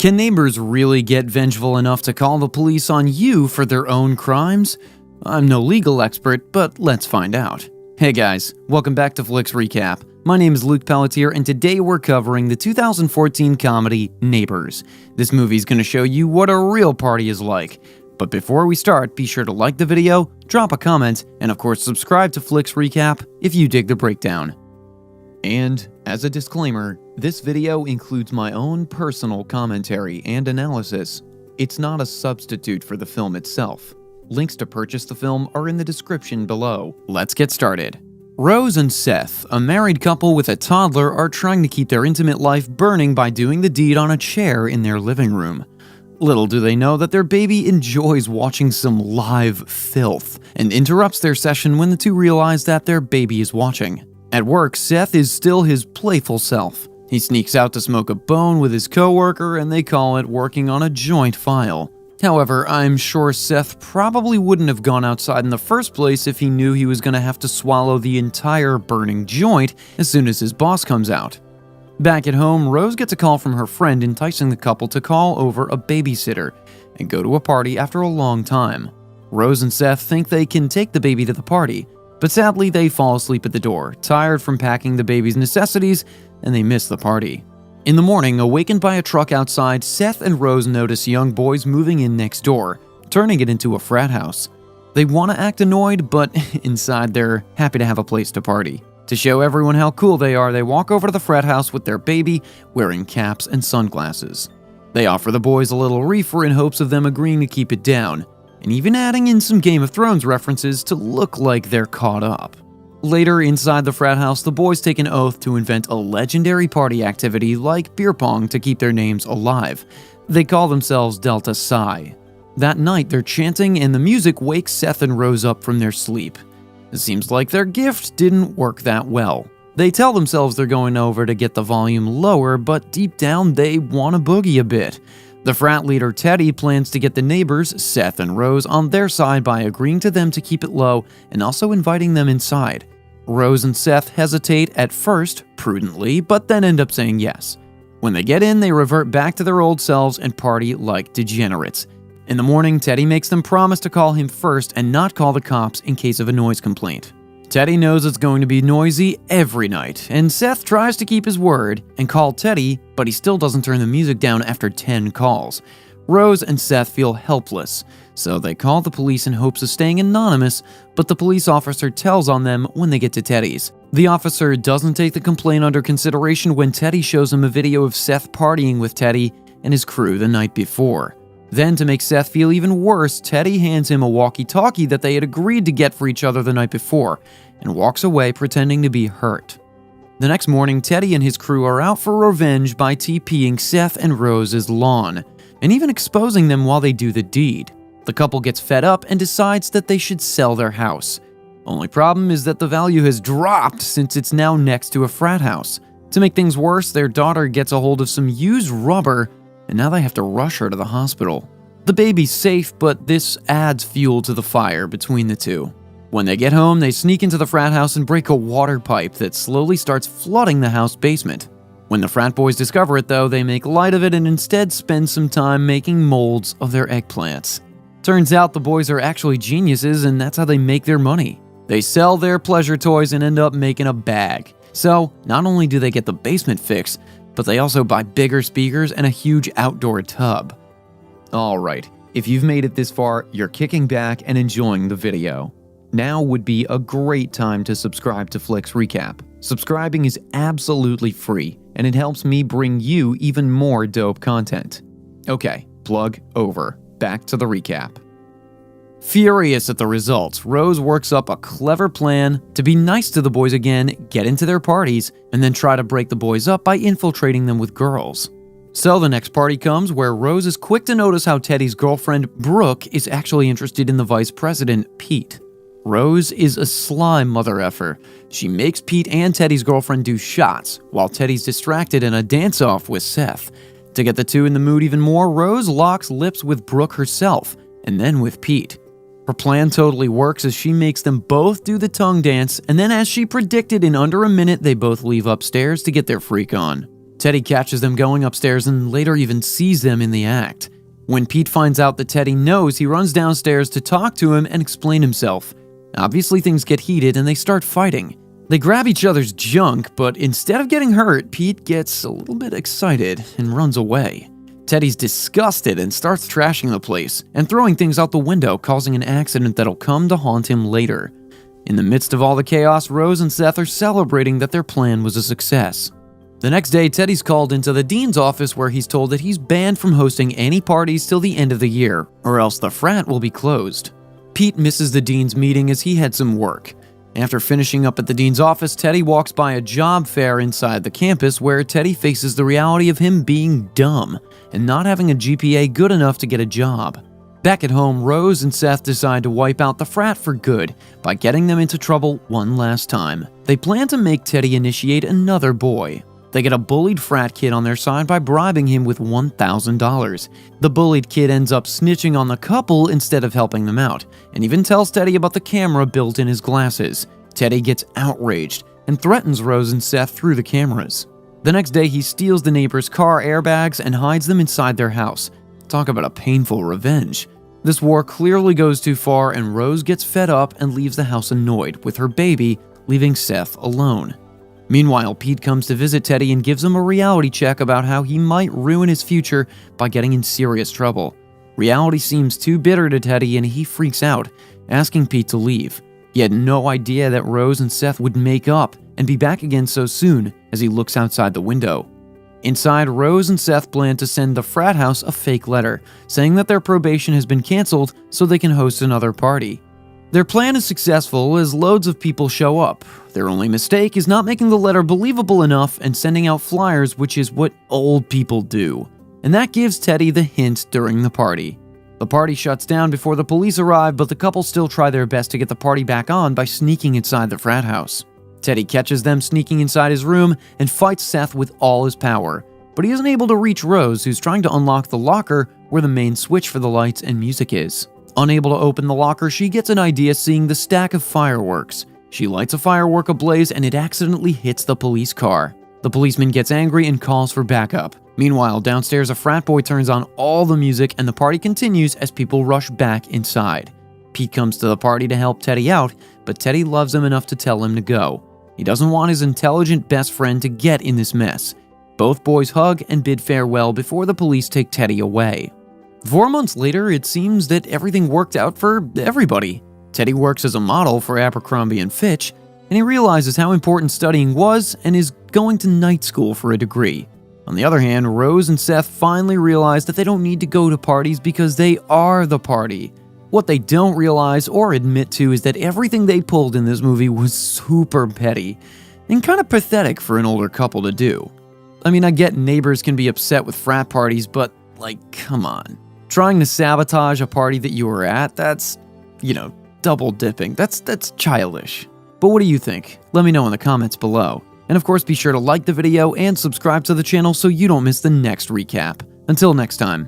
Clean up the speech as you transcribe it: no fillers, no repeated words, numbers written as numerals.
Can neighbors really get vengeful enough to call the police on you for their own crimes? I'm no legal expert, but let's find out. Hey guys, welcome back to Flicks Recap. My name is Luke Pelletier, and today we're covering the 2014 comedy Neighbors. This movie's gonna show you what a real party is like. But before we start, be sure to like the video, drop a comment, and of course subscribe to Flicks Recap if you dig the breakdown. And, as a disclaimer, this video includes my own personal commentary and analysis. It's not a substitute for the film itself. Links to purchase the film are in the description below. Let's get started. Rose and Seth, a married couple with a toddler, are trying to keep their intimate life burning by doing the deed on a chair in their living room. Little do they know that their baby enjoys watching some live filth and interrupts their session when the two realize that their baby is watching. At work, Seth is still his playful self. He sneaks out to smoke a bone with his coworker, and they call it working on a joint file. However, I'm sure Seth probably wouldn't have gone outside in the first place if he knew he was going to have to swallow the entire burning joint as soon as his boss comes out. Back at home, Rose gets a call from her friend enticing the couple to call over a babysitter and go to a party after a long time. Rose and Seth think they can take the baby to the party, but sadly they fall asleep at the door, tired from packing the baby's necessities, and they miss the party. In the morning, awakened by a truck outside, Seth and Rose notice young boys moving in next door, turning it into a frat house. They want to act annoyed, but inside they're happy to have a place to party. To show everyone how cool they are, they walk over to the frat house with their baby, wearing caps and sunglasses. They offer the boys a little reefer in hopes of them agreeing to keep it down, and even adding in some Game of Thrones references to look like they're caught up. Later, inside the frat house, the boys take an oath to invent a legendary party activity like beer pong to keep their names alive. They call themselves Delta Psi. That night, they're chanting and the music wakes Seth and Rose up from their sleep. It seems like their gift didn't work that well. They tell themselves they're going over to get the volume lower, but deep down they want to boogie a bit. The frat leader Teddy plans to get the neighbors, Seth and Rose, on their side by agreeing to them to keep it low and also inviting them inside. Rose and Seth hesitate at first, prudently, but then end up saying yes. When they get in, they revert back to their old selves and party like degenerates. In the morning, Teddy makes them promise to call him first and not call the cops in case of a noise complaint. Teddy knows it's going to be noisy every night, and Seth tries to keep his word and call Teddy, but he still doesn't turn the music down after 10 calls. Rose and Seth feel helpless, so they call the police in hopes of staying anonymous, but the police officer tells on them when they get to Teddy's. The officer doesn't take the complaint under consideration when Teddy shows him a video of Seth partying with Teddy and his crew the night before. Then, to make Seth feel even worse, Teddy hands him a walkie-talkie that they had agreed to get for each other the night before, and walks away pretending to be hurt. The next morning, Teddy and his crew are out for revenge by TPing Seth and Rose's lawn, and even exposing them while they do the deed. The couple gets fed up and decides that they should sell their house. Only problem is that the value has dropped since it's now next to a frat house. To make things worse, their daughter gets a hold of some used rubber, and now they have to rush her to the hospital. The baby's safe, but this adds fuel to the fire between the two. When they get home, they sneak into the frat house and break a water pipe that slowly starts flooding the house basement. When the frat boys discover it, though, they make light of it and instead spend some time making molds of their eggplants. Turns out the boys are actually geniuses, and that's how they make their money. They sell their pleasure toys and end up making a bag. So, not only do they get the basement fixed, but they also buy bigger speakers and a huge outdoor tub. Alright, if you've made it this far, you're kicking back and enjoying the video. Now would be a great time to subscribe to Flicks Recap. Subscribing is absolutely free, and it helps me bring you even more dope content. Okay, plug over. Back to the recap. Furious at the results, Rose works up a clever plan to be nice to the boys again, get into their parties, and then try to break the boys up by infiltrating them with girls. So the next party comes where Rose is quick to notice how Teddy's girlfriend, Brooke, is actually interested in the vice president, Pete. Rose is a sly mother effer. She makes Pete and Teddy's girlfriend do shots, while Teddy's distracted in a dance-off with Seth. To get the two in the mood even more, Rose locks lips with Brooke herself, and then with Pete. Her plan totally works as she makes them both do the tongue dance, and then as she predicted, in under a minute they both leave upstairs to get their freak on. Teddy catches them going upstairs and later even sees them in the act. When Pete finds out that Teddy knows, he runs downstairs to talk to him and explain himself. Obviously, things get heated and they start fighting. They grab each other's junk, but instead of getting hurt, Pete gets a little bit excited and runs away. Teddy's disgusted and starts trashing the place and throwing things out the window, causing an accident that'll come to haunt him later. In the midst of all the chaos, Rose and Seth are celebrating that their plan was a success. The next day, Teddy's called into the dean's office where he's told that he's banned from hosting any parties till the end of the year, or else the frat will be closed. Pete misses the dean's meeting as he had some work. After finishing up at the dean's office, Teddy walks by a job fair inside the campus where Teddy faces the reality of him being dumb and not having a GPA good enough to get a job. Back at home, Rose and Seth decide to wipe out the frat for good by getting them into trouble one last time. They plan to make Teddy initiate another boy. They get a bullied frat kid on their side by bribing him with $1,000. The bullied kid ends up snitching on the couple instead of helping them out, and even tells Teddy about the camera built in his glasses. Teddy gets outraged and threatens Rose and Seth through the cameras. The next day, he steals the neighbor's car airbags and hides them inside their house. Talk about a painful revenge. This war clearly goes too far, and Rose gets fed up and leaves the house annoyed with her baby, leaving Seth alone. Meanwhile, Pete comes to visit Teddy and gives him a reality check about how he might ruin his future by getting in serious trouble. Reality seems too bitter to Teddy and he freaks out, asking Pete to leave. He had no idea that Rose and Seth would make up and be back again so soon as he looks outside the window. Inside, Rose and Seth plan to send the frat house a fake letter, saying that their probation has been canceled so they can host another party. Their plan is successful as loads of people show up. Their only mistake is not making the letter believable enough and sending out flyers, which is what old people do. And that gives Teddy the hint during the party. The party shuts down before the police arrive, but the couple still try their best to get the party back on by sneaking inside the frat house. Teddy catches them sneaking inside his room and fights Seth with all his power, but he isn't able to reach Rose, who's trying to unlock the locker where the main switch for the lights and music is. Unable to open the locker, she gets an idea seeing the stack of fireworks. She lights a firework ablaze and it accidentally hits the police car. The policeman gets angry and calls for backup. Meanwhile, downstairs a frat boy turns on all the music and the party continues as people rush back inside. Pete comes to the party to help Teddy out, but Teddy loves him enough to tell him to go. He doesn't want his intelligent best friend to get in this mess. Both boys hug and bid farewell before the police take Teddy away. 4 months later, it seems that everything worked out for everybody. Teddy works as a model for Abercrombie & Fitch, and he realizes how important studying was and is going to night school for a degree. On the other hand, Rose and Seth finally realize that they don't need to go to parties because they are the party. What they don't realize or admit to is that everything they pulled in this movie was super petty and kind of pathetic for an older couple to do. I mean, I get neighbors can be upset with frat parties, but come on. Trying to sabotage a party that you were at, that's, double dipping. That's childish. But what do you think? Let me know in the comments below. And of course, be sure to like the video and subscribe to the channel so you don't miss the next recap. Until next time.